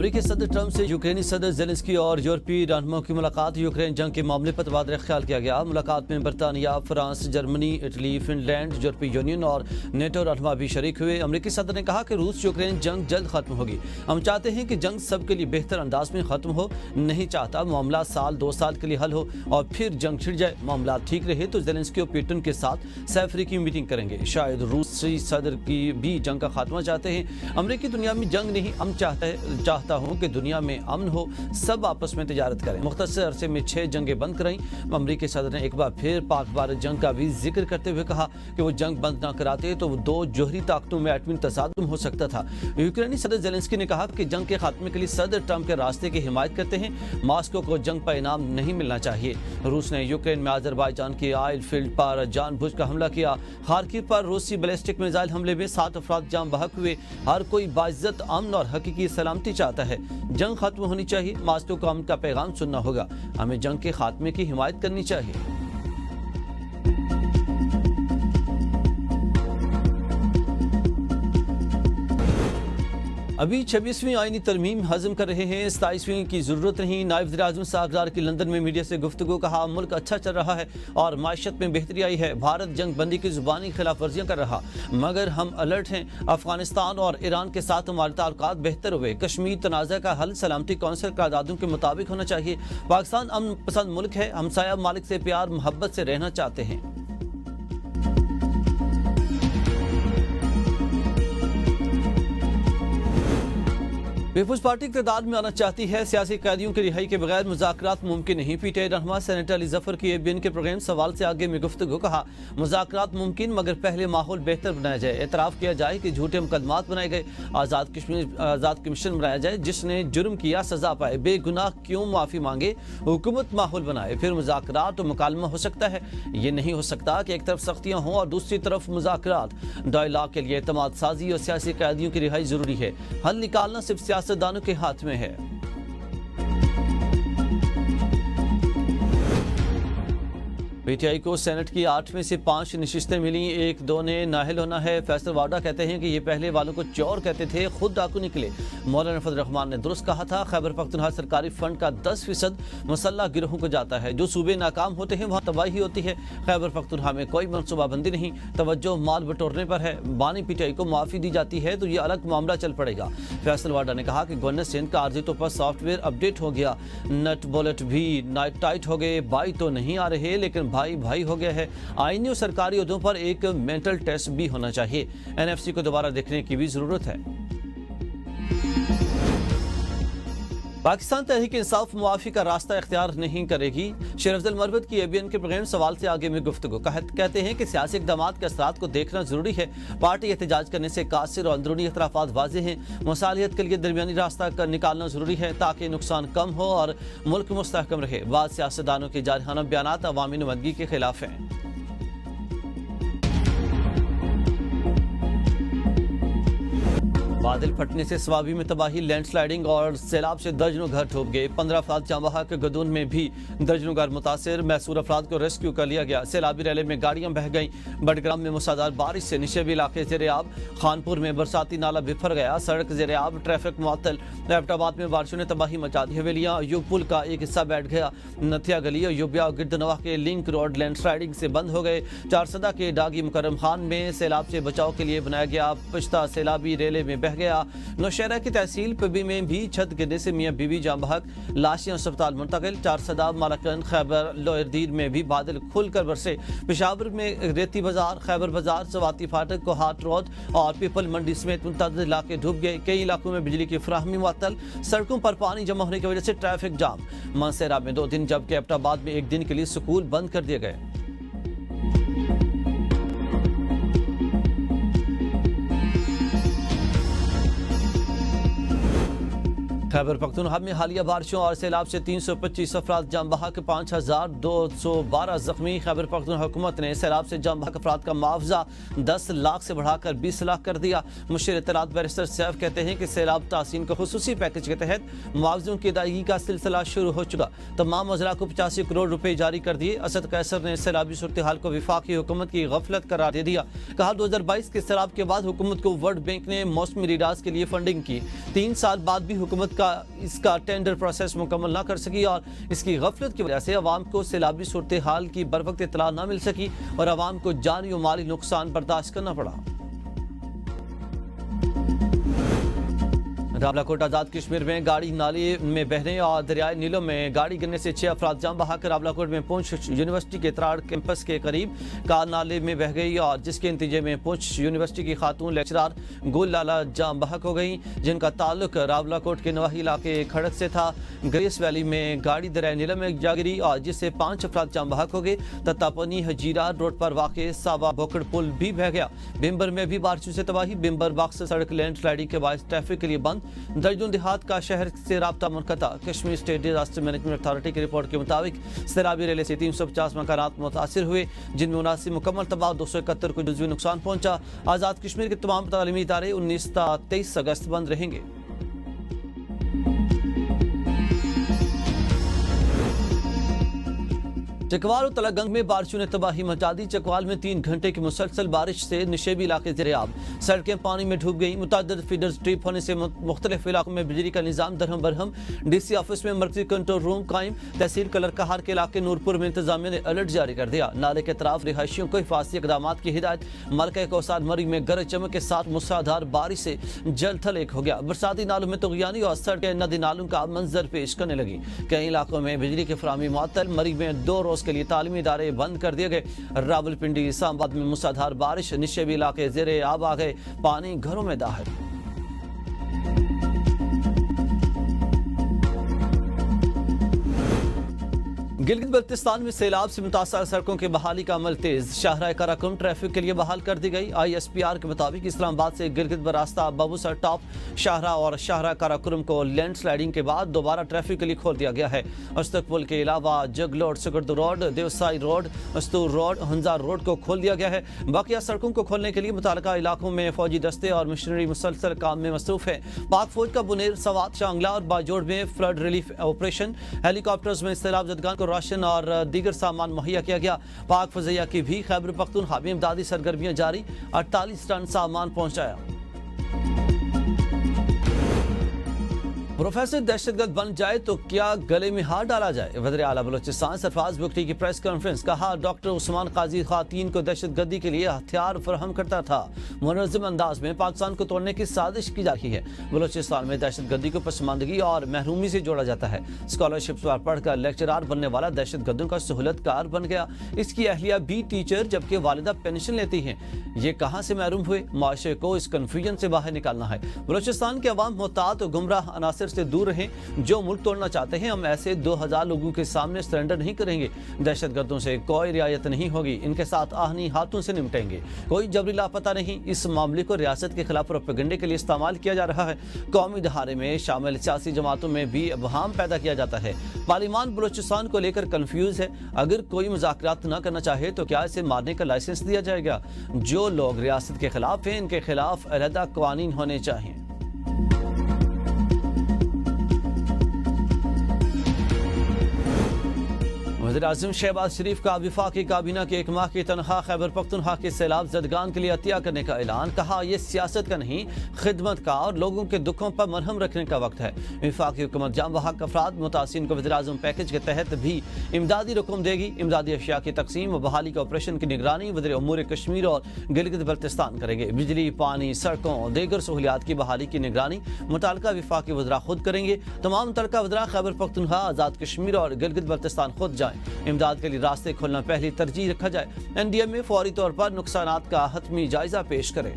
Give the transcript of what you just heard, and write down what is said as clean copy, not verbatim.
अमरीकी सदर ट्रंप से यूक्रेनी सदर ज़ेलेंस्की और यूरोपीय रहनुमाओं की मुलाकात। यूक्रेन जंग के मामले पर तबादला ख्याल किया गया। मुलाकात में बरतानिया, फ्रांस, जर्मनी, इटली, फिनलैंड, यूरोपीय यूनियन और नेटो रहनुमा भी शरीक हुए। अमरीकी सदर ने कहा कि रूस यूक्रेन जंग जल्द खत्म होगी। हम चाहते हैं कि जंग सबके लिए बेहतर अंदाज में खत्म हो, नहीं चाहता मामला साल 2 साल के लिए हल हो और फिर जंग छिड़ जाए। मामला ठीक रहे तो ज़ेलेंस्की और पुतिन के साथ सैफरी की मीटिंग करेंगे। शायद रूसी सदर की भी जंग का खात्मा चाहते हैं। अमरीकी दुनिया में जंग नहीं, हम चाहता हूं कि दुनिया में अमन हो, सब आपस में तिजारत करें। मुख्तसर अरसे में 6 जंगें बंद कराईं। अमरीकी सदर ने एक बार फिर पाक भारत जंग का भी जिक्र करते हुए कहा कि वो जंग बंद न कराते तो 2 जोहरी ताकतों में एटमी तसादुम हो सकता था। यूक्रेनी सदर ज़ेलेंस्की ने कहा कि जंग के खात्मे के लिए सदर ट्रंप के रास्ते की हिमायत करते हैं। मॉस्को को जंग पर इनाम नहीं मिलना चाहिए। रूस ने यूक्रेन में अजरबैजान के ऑयल फील्ड पर जानबूझ कर हमला किया। खार्किव पर रूसी बैलिस्टिक मिसाइल हमले में 7 अफराद जान बहक हुए। हर कोई बाइज्जत अमन और हकीकी सलामती चाहता है। जंग खत्म होनी चाहिए। मॉस्को को अमन का पैगाम सुनना होगा। हमें जंग के खात्मे की हिमायत करनी चाहिए। अभी 26वीं आईनी तरमीम हजम कर रहे हैं, 27वीं की जरूरत नहीं। नायब वज़ीर-ए-आज़म सागरार की लंदन में मीडिया से गुफ्तगू। कहा मुल्क अच्छा चल रहा है और माशत में बेहतरी आई है। भारत जंग बंदी की जुबानी खिलाफ वर्जियां कर रहा, मगर हम अलर्ट हैं। अफगानिस्तान और ईरान के साथ हमारे ताल्लुकात बेहतर हुए। कश्मीर तनाज़ा का हल सलामती कौंसिल का दादों के मुताबिक होना चाहिए। पाकिस्तान अमन पसंद मुल्क है। हमसाया मालिक से प्यार मोहब्बत से रहना चाहते हैं। पीपुल्स पार्टी इक़्तिदार में आना चाहती है। सियासी कैदियों की रिहाई के बगैर मुज़ाकरात मुमकिन नहीं। पीटीआई रहनुमा सेनेटर अली ज़फ़र की एबीएन के प्रोग्राम सवाल से आगे में गुफ्तगू। कहा मुज़ाकरात मुमकिन, मगर पहले माहौल बेहतर बनाया जाए। एतराफ़ किया जाए कि झूठे मुकदमात बनाए गए। आज़ाद कमीशन बनाया जाए, जिसने जुर्म किया सज़ा पाए। बेगुनाह क्यों माफ़ी मांगे। हुकूमत माहौल बनाए, फिर मुज़ाकरात और मुकालमा हो सकता है। ये नहीं हो सकता कि एक तरफ सख्तियाँ हों और दूसरी तरफ मुज़ाकरात। डायलॉग के लिए एतमाद साजी और सियासी कैदियों की रिहाई ज़रूरी है। हल निकालना सिर्फ सियासतदानों के हाथ में है। पीटीआई को सेनेट की 8 में से 5 नशिस्तें मिली। 1-2 ने नाहिल होना है। फैसल वाडा कहते हैं कि ये पहले वालों को चोर कहते थे, खुद डाकू निकले। मौलाना फजल रहमान ने दुरुस्त कहा था। खैबर पख्तूनख्वा सरकारी फंड का 10% मुसल्लह गिरोहों को जाता है। जो सूबे नाकाम होते हैं वहाँ तबाही होती है। खैबर पख्तूनख्वा में कोई मनसूबाबंदी नहीं, तवज्जो माल बटोरने पर है। बानी पीटीआई को माफ़ी दी जाती है तो ये अलग मामला चल पड़ेगा। फैसल वाडा ने कहा कि गवर्नर सिंध का आर्जी तौर पर सॉफ्टवेयर अपडेट हो गया। नट बोल्ट भी टाइट हो गए। भाई तो नहीं आ रहे, लेकिन भाई भाई हो गया है। आईनी और सरकारी ओहदों पर एक मेंटल टेस्ट भी होना चाहिए। एनएफसी को दोबारा देखने की भी जरूरत है। पाकिस्तान तहरीक इंसाफ मुआफ़ी का रास्ता इख्तियार नहीं करेगी। शेर अफजल मरवत की एबीएन के प्रोग्राम सवाल से आगे में गुफ्तगू। कहते हैं कि सियासी इक़दामात के असरात को देखना जरूरी है। पार्टी एहतजाज करने से कासिर और अंदरूनी इख्तलाफात वाज़ेह हैं। मुसालियत के लिए दरमियानी रास्ता निकालना जरूरी है ताकि नुकसान कम हो और मुल्क मुस्तहकम रहे। बाद सियासतदानों के जारहाना बयानात अवामी नुमाइंदगी के खिलाफ हैं। बादल फटने से स्वाबी में तबाही, लैंडस्लाइडिंग और सैलाब से दर्जनों घर डूब गए। 15 अफराद जाँ बहक। गदून में भी दर्जनों घर मुतासिर। मैसूर अफराद को रेस्क्यू कर लिया गया। सैलाबी रैली में गाड़ियां बह गईं। बडग्राम में मूसलाधार बारिश से निशेबी इलाके ज़ेर-ए-आब। खानपुर में बरसाती नाला बिफर गया। सड़क ज़ेर-ए-आब, ट्रैफिक मुअत्तल। एबटाबाद में बारिशों ने तबाही मचा दी। हवेलियाँ अयूब पुल का एक हिस्सा बैठ गया। नथिया गली अयूबिया और गिरदनवा के लिंक रोड लैंडस्लाइडिंग से बंद हो गए। चारसदा के डागी मुकर्रम खान में सैलाब से बचाव के लिए बनाया गया पुश्ता सैलाबी रेले में बह गया। नौशहरा की तहसील पबी में भी छत गिरने से मियाँ बीवी जाँ बहक, लाशें अस्पताल मुंतकिल। चारसदा, मालाकंद, खैबर लोअरदीर में भी बादल खुलकर बरसे। पेशावर में रेती बाजार, खैबर बाजार, सवाती फाटक, कोहाट रोड और पीपल मंडी समेत मुतअद्दिद इलाके डूब गए। कई इलाकों में बिजली की फराहमी मुअत्तल। सड़कों पर पानी जमा होने की वजह से ट्रैफिक जाम। मानसेरा में 2 दिन जबकि एबटाबाद में 1 दिन के लिए स्कूल बंद कर दिए गए। खैबर पख्तूनख्वा में हालिया बारिशों और सैलाब से 325 अफराद जाँ बहक, 5212 जख्मी। खैबर पख्तूनख्वा हुकूमत ने सैलाब से जाँ बहक अफराद का मुआवजा 10 लाख से बढ़ाकर 20 लाख कर दिया। मुशीर इत्तलात बैरिस्टर सैफ कहते हैं कि सैलाब तहसीन के खुसूसी पैकेज के तहत मुआवजों की अदायगी का सिलसिला शुरू हो चुका। तमाम अजला को 85 करोड़ रुपए जारी कर दिए। असद कैसर ने सैलाबी सूरत हाल को विफाकी हुकूमत की गफलत करार दे दिया। कहा 2022 के सैलाब के बाद हुकूमत को वर्ल्ड बैंक ने मौसमी रीडार्स के लिए फंडिंग की। 3 साल बाद भी हुकूमत اس کا ٹینڈر پروسیس مکمل نہ کر سکی اور اس کی غفلت کی وجہ سے عوام کو سیلابی صورتحال کی بروقت اطلاع نہ مل سکی اور عوام کو جانی و مالی نقصان برداشت کرنا پڑا۔ راولاکوٹ آزاد کشمیر میں گاڑی نالی میں بہنے اور دریائے نیلم میں گاڑی گرنے سے 6 افراد جان بحق کر راولاکوٹ میں پونچھ یونیورسٹی کے تراڑ کیمپس کے قریب کار نالے میں بہہ گئی اور جس کے نتیجے میں پونچھ یونیورسٹی کی خاتون لیکچرار گل لالا جان بحق ہو گئی، جن کا تعلق راولاکوٹ کے نواحی علاقے کھڑک سے تھا۔ گریس ویلی میں گاڑی دریائے نیلم میں جا گری اور جس سے 5 افراد جان بحق ہو گئے۔ تتاپنی حجیرہ روڈ پر واقع ساوا بوکڑ پل بھی بہہ گیا۔ بمبر میں بھی بارشوں سے تباہی، بمبر باغ سڑک لینڈ سلائڈنگ کے باعث ٹریفک کے لیے بند، درجن دیہات کا شہر سے رابطہ منقطع۔ Kashmir state disaster management authority کی رپورٹ کے مطابق سیلابی ریلے سے 350 مکانات متاثر ہوئے، جن میں 79 مکمل تباہ، 271 کو جزوی نقصان پہنچا۔ آزاد کشمیر کے تمام تعلیمی ادارے 19 تا 23 اگست بند رہیں گے۔ چکوال اور تلگنگ میں بارشوں نے تباہی مچا دی۔ چکوال میں 3 گھنٹے کی مسلسل بارش سے نشیبی علاقے زیر آب، سڑکیں پانی میں ڈوب گئیں۔ متعدد فیڈرز ٹرپ ہونے سے مختلف علاقوں میں بجلی کا نظام درہم برہم۔ ڈی سی آفس میں مرکزی کنٹرول روم قائم۔ تحصیل کلر کہار کے علاقے نورپور میں انتظامیہ نے الرٹ جاری کر دیا۔ نالے کے اطراف رہائشیوں کو حفاظتی اقدامات کی ہدایت۔ ملکہ کوسار مرگ میں گرج چمک کے ساتھ موسلادھار بارش سے جل تھل ایک ہو گیا۔ برساتی نالوں میں طغیانی اور سڑکیں ندی نالوں کا منظر پیش کرنے لگی۔ کئی علاقوں میں بجلی کی فراہمی معطل، مرگ میں 2 روز کے لیے تعلیمی ادارے بند کر دیے گئے۔ راولپنڈی اسلام آباد میں موسلادھار بارش، نشیبی علاقے زیر آب آ گئے، پانی گھروں میں داخل۔ گلگت بلتستان میں سیلاب سے متاثرہ سڑکوں کی بحالی کا عمل تیز، شاہراہ قراقرم ٹریفک کے لیے بحال کر دی گئی۔ آئی ایس پی آر کے مطابق اسلام آباد سے گلگت براستہ بابوسر ٹاپ شاہراہ اور شاہراہ قراقرم کو لینڈ سلائڈنگ کے بعد دوبارہ ٹریفک کے لیے کھول دیا گیا ہے۔ استک پل کے علاوہ Jaglot Skardu road, Deosai road, Astore road, Hunza road کو کھول دیا گیا ہے۔ باقیہ سڑکوں کو کھولنے کے لیے متعلقہ علاقوں میں فوجی دستے اور مشنری مسلسل کام میں مصروف ہے۔ پاک فوج کا بنیر، سوات، شانگلہ اور باجوڑ میں فلڈ ریلیف آپریشن، ہیلی کاپٹرز میں سیلاب زدگان کو راشن اور دیگر سامان مہیا کیا گیا۔ پاک فضائیہ کی بھی خیبر پختونخوا میں امدادی سرگرمیاں جاری، 48 ٹن سامان پہنچایا۔ پروفیسر دہشت گرد بن جائے تو کیا گلے میں ہاتھ ڈالا جائے؟ وزیر اعلیٰ بلوچستان سرفراز بگٹی کی پریس کانفرنس، کہا ڈاکٹر عثمان قاضی خواتین کو دہشت گردی کے لیے ہتھیار فراہم کرتا تھا، منظم انداز میں پاکستان کو توڑنے کی سازش کی جا رہی ہے۔ بلوچستان میں دہشت گردی کو پسماندگی اور محرومی سے جوڑا جاتا ہے۔ اسکالرشپس پر پڑھ کر لیکچرار بننے والا دہشت گردوں کا سہولت کار بن گیا، اس کی اہلیہ بھی ٹیچر جبکہ والدہ پینشن لیتی ہیں۔ یہ کہاں سے محروم ہوئے؟ معاشرے کو اس کنفیوژن سے باہر نکالنا ہے۔ بلوچستان کے عوام محتاط و گمراہ عناصر سے دور رہیں جو ملک توڑنا چاہتے ہیں۔ ہم ایسے 2000 لوگوں کے سامنے سرنڈر نہیں کریں گے۔ دہشت گردوں سے کوئی رعایت نہیں ہوگی، ان کے ساتھ آہنی ہاتھوں سے نمٹیں گے۔ کوئی جبری لاپتہ نہیں۔ اس معاملے کو ریاست کے خلاف پروپیگنڈے کے لیے استعمال کیا جا رہا ہے۔ قومی دھارے میں شامل سیاسی جماعتوں میں بھی ابہام پیدا کیا جاتا ہے۔ پارلیمان بلوچستان کو لے کر کنفیوز ہے۔ اگر کوئی مذاکرات نہ کرنا چاہے تو کیا اسے مارنے کا لائسنس دیا جائے گا؟ جو لوگ ریاست کے خلاف ہیں ان کے خلاف علیحدہ قوانین ہونے چاہیے۔ وزیر اعظم شہباز شریف کا وفاقی کابینہ کی 1 ماہ کی تنخواہ خیبر پختونخوا کے سیلاب زدگان کے لیے عطیہ کرنے کا اعلان، کہا یہ سیاست کا نہیں خدمت کا اور لوگوں کے دکھوں پر مرہم رکھنے کا وقت ہے۔ وفاقی حکومت جان بحق افراد متاثرین کو وزیر اعظم پیکج کے تحت بھی امدادی رقم دے گی۔ امدادی اشیاء کی تقسیم و بحالی کے آپریشن کی نگرانی وزیر امور کشمیر اور گلگت بلتستان کریں گے۔ بجلی، پانی، سڑکوں اور دیگر سہولیات کی بحالی کی نگرانی متعلقہ وفاقی وزراء خود کریں گے۔ تمام متعلقہ وزراء خیبر پختونخوا، آزاد کشمیر اور گلگت بلتستان خود جائیں۔ امداد کے لیے راستے کھولنا پہلی ترجیح رکھا جائے۔ این ڈی ایم میں فوری طور پر نقصانات کا حتمی جائزہ پیش کریں۔